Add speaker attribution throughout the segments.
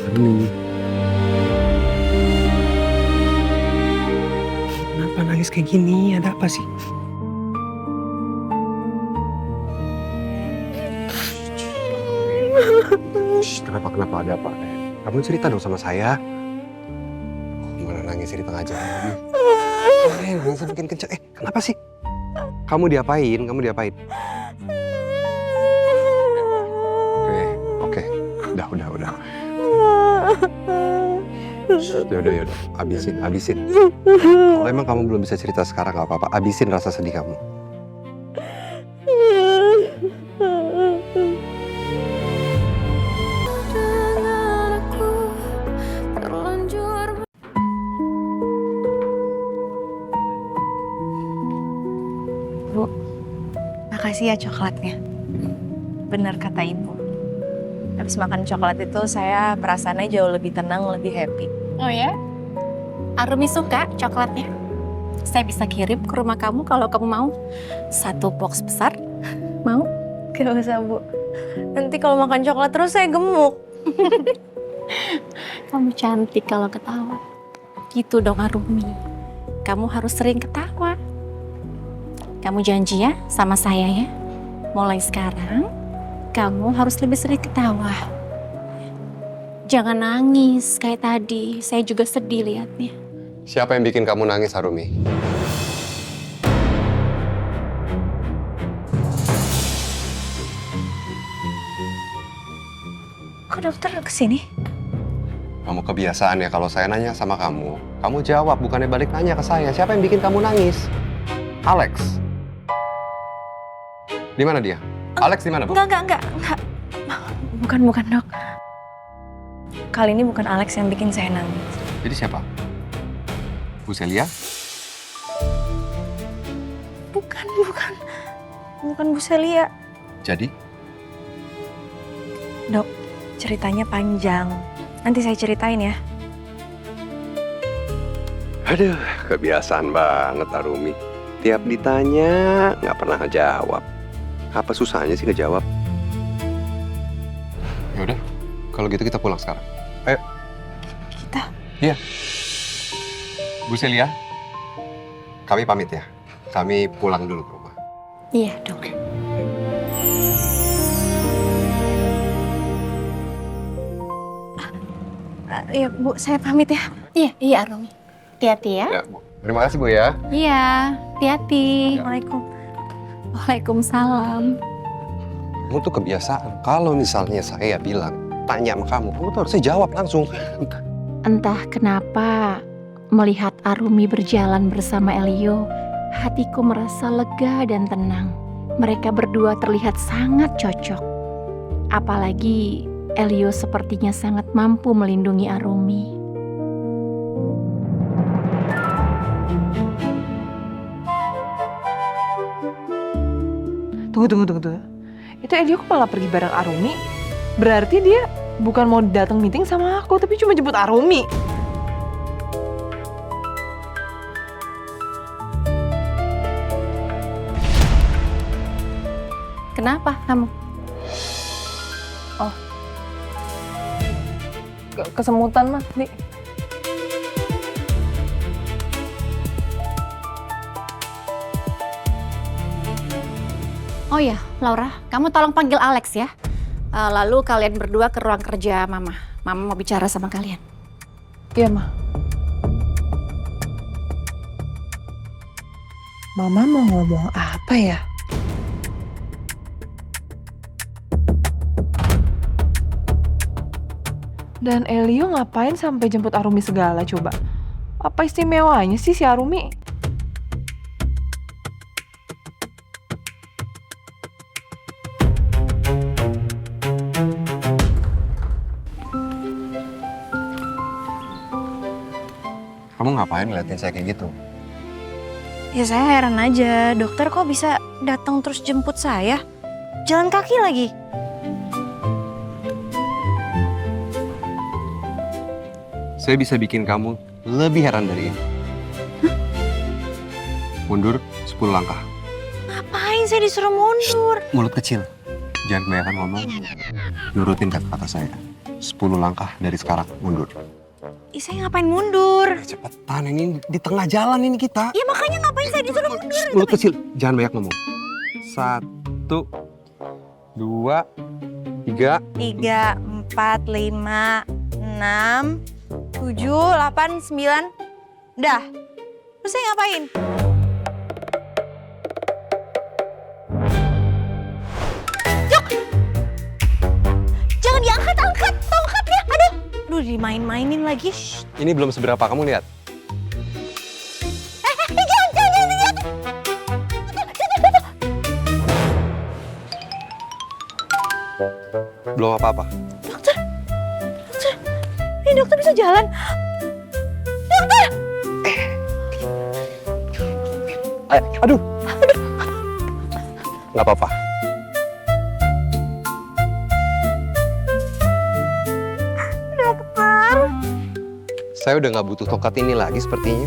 Speaker 1: Arumi. Kenapa nangis kayak gini? Ada apa sih? Shh, kenapa ada apa? Kamu cerita dong sama saya. Gimana nangis di tengah jalan? Nangis makin kenceng. Kenapa sih? Kamu diapain? Oke. Udah. Yaudah. Habisin. Kalau emang kamu belum bisa cerita sekarang gak apa-apa. Habisin rasa sedih kamu.
Speaker 2: Bu, makasih ya coklatnya. Benar kata ibu. Habis makan coklat itu saya perasaannya jauh lebih tenang, lebih happy.
Speaker 3: Oh ya? Arumi suka coklatnya. Saya bisa kirim ke rumah kamu kalau kamu mau. 1 box besar. Mau?
Speaker 2: Gak usah, Bu. Nanti kalau makan coklat terus saya gemuk.
Speaker 3: Kamu cantik kalau ketawa. Gitu dong Arumi. Kamu harus sering ketawa. Kamu janji ya sama saya ya. Mulai sekarang, kamu harus lebih sering ketawa. Jangan nangis kayak tadi. Saya juga sedih liatnya.
Speaker 1: Siapa yang bikin kamu nangis, Arumi?
Speaker 2: Kok dokter kesini?
Speaker 1: Kamu kebiasaan ya kalau saya nanya sama kamu jawab, bukannya balik nanya ke saya. Siapa yang bikin kamu nangis? Alex. Di mana dia? Alex di mana, Bu?
Speaker 2: Enggak. Bukan, Dok. Kali ini bukan Alex yang bikin saya nangis.
Speaker 1: Jadi siapa? Bu Celia?
Speaker 2: Bukan Bu Celia.
Speaker 1: Jadi?
Speaker 2: Dok, ceritanya panjang. Nanti saya ceritain ya.
Speaker 1: Aduh, kebiasaan banget Arumi. Tiap ditanya, nggak pernah ngejawab. Apa susahnya sih ngejawab? Ya udah, kalau gitu kita pulang sekarang. Ayo.
Speaker 2: Kita?
Speaker 1: Iya. Bu Celia, kami pamit ya. Kami pulang dulu ke rumah.
Speaker 3: Iya dong.
Speaker 2: Iya, Bu, saya pamit ya.
Speaker 3: Iya Arumi. Hati-hati ya.
Speaker 1: Ya, Bu. Terima kasih, Bu ya.
Speaker 3: Iya, hati-hati. Waalaikumsalam.
Speaker 1: Kamu tuh kebiasaan. Kalau misalnya saya bilang, tanya sama kamu tuh harusnya jawab langsung.
Speaker 3: Entah kenapa melihat Arumi berjalan bersama Elio, hatiku merasa lega dan tenang. Mereka berdua terlihat sangat cocok. Apalagi Elio sepertinya sangat mampu melindungi Arumi.
Speaker 4: Tunggu. Itu Elio kok malah pergi bareng Arumi? Berarti dia bukan mau datang meeting sama aku, tapi cuma jemput Arumi.
Speaker 3: Kenapa kamu?
Speaker 4: Kesemutan mah, Nih.
Speaker 3: Oh ya, Laura, kamu tolong panggil Alex ya. Lalu kalian berdua ke ruang kerja Mama. Mama mau bicara sama kalian.
Speaker 4: Iya, Ma. Mama mau ngomong apa ya? Dan Elio ngapain sampai jemput Arumi segala coba? Apa istimewanya sih si Arumi?
Speaker 1: Kamu ngapain ngeliatin saya kayak gitu?
Speaker 2: Ya saya heran aja, dokter kok bisa datang terus jemput saya? Jalan kaki lagi.
Speaker 1: Saya bisa bikin kamu lebih heran dari ini. Mundur 10 langkah.
Speaker 2: Ngapain saya disuruh mundur?
Speaker 1: Mulut kecil. Jangan kebanyakan ngomong. Nurutin kata-kata saya. 10 langkah dari sekarang, mundur.
Speaker 2: Ih, saya ngapain mundur?
Speaker 1: Cepetan, ini di tengah jalan ini kita.
Speaker 2: Ya makanya ngapain saya disuruh mundur?
Speaker 1: Mulut kecil, jangan banyak ngomong. 1, 2, 3.
Speaker 2: 3, 4, 5, 6, 7, 8, 9. Dah. Terus saya ngapain? Jok! Jangan diangkat-angkat tongkatnya. Aduh, dimain-mainin lagi. Shh.
Speaker 1: Ini belum seberapa, kamu lihat.
Speaker 2: Jangan.
Speaker 1: Belum apa-apa.
Speaker 2: Dokter. Ini dokter bisa jalan.
Speaker 1: Aduh. Nggak apa-apa.
Speaker 2: Dokter.
Speaker 1: Saya udah nggak butuh tongkat ini lagi sepertinya.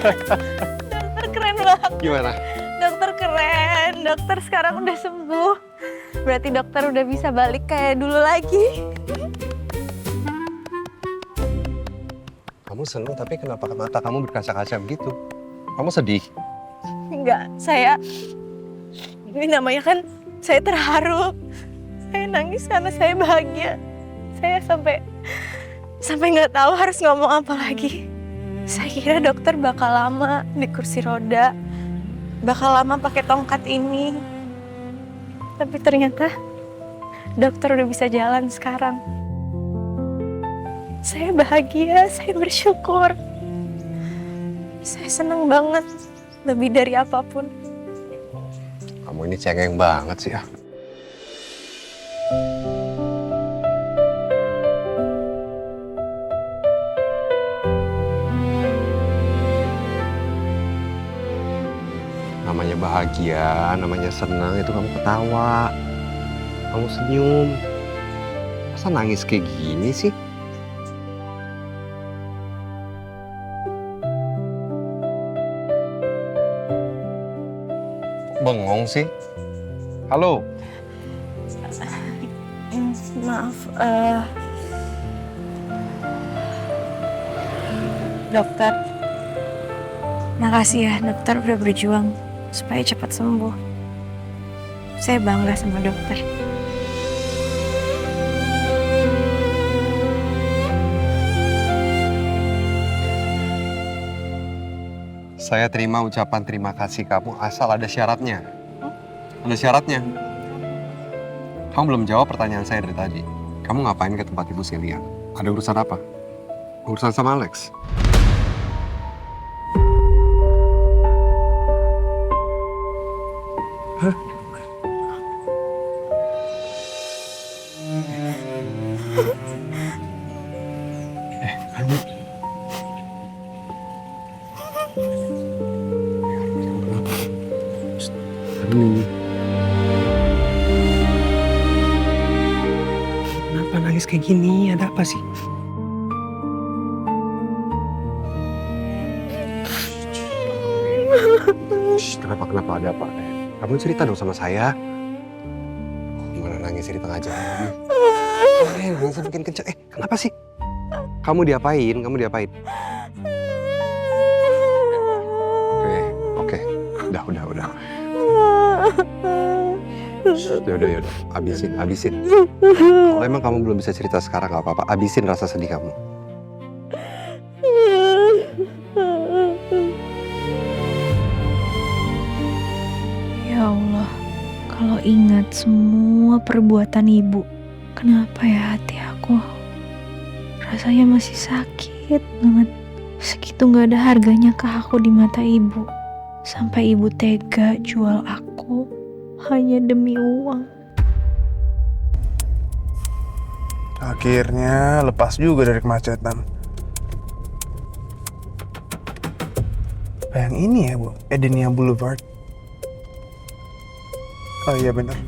Speaker 2: Dokter keren banget.
Speaker 1: Gimana?
Speaker 2: Dokter keren. Dokter sekarang udah sembuh. Berarti dokter udah bisa balik kayak dulu lagi.
Speaker 1: Kamu seneng tapi kenapa mata kamu berkaca-kaca begitu? Kamu sedih?
Speaker 2: Enggak, saya... Ini namanya kan saya terharu. Saya nangis karena saya bahagia. Saya sampai nggak tahu harus ngomong apa lagi. Saya kira dokter bakal lama di kursi roda, bakal lama pakai tongkat ini. Tapi ternyata dokter udah bisa jalan sekarang. Saya bahagia, saya bersyukur. Saya senang banget, lebih dari apapun.
Speaker 1: Kamu ini cengeng banget sih ya. Namanya bahagia, namanya senang, itu kamu ketawa. Kamu senyum. Masa nangis kayak gini sih? Bengong sih. Halo.
Speaker 2: Maaf, dokter. Makasih ya, dokter udah berjuang supaya cepat sembuh. Saya bangga sama dokter.
Speaker 1: Saya terima ucapan terima kasih kamu asal ada syaratnya. Ada syaratnya. Kamu belum jawab pertanyaan saya dari tadi. Kamu ngapain ke tempat Ibu Celia? Ada urusan apa? Urusan sama Alex? Hah? Kamu... Kenapa nangis kayak gini? Ada apa sih? Shh, kenapa ada apa? Kamu cerita dong sama saya. Gimana nangis di tengah jalan? Nangis makin kenceng. Kenapa sih? Kamu diapain? Oke. Udah. Udah. Habisin. Kalau emang kamu belum bisa cerita sekarang, gak apa-apa. Habisin rasa sedih kamu.
Speaker 2: Ya Allah, kalau ingat semua perbuatan ibu, kenapa ya hati aku rasanya masih sakit banget. Segitu gak ada harganya ke aku di mata ibu. Sampai ibu tega jual aku hanya demi uang.
Speaker 5: Akhirnya lepas juga dari kemacetan. Apa yang ini ya, Bu? Edenia Boulevard. Oh iya benar.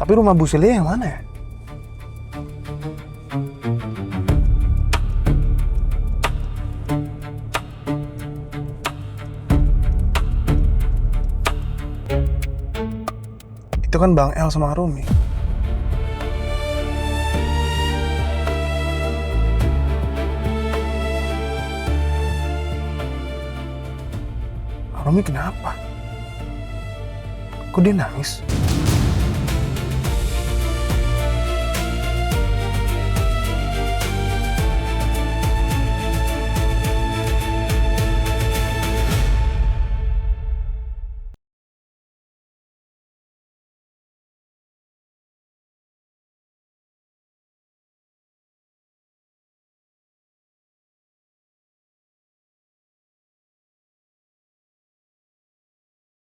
Speaker 5: Tapi rumah Bu Celia yang mana ya? Itu kan Bang El sama Arumi. Arumi kenapa? Kok dia nangis?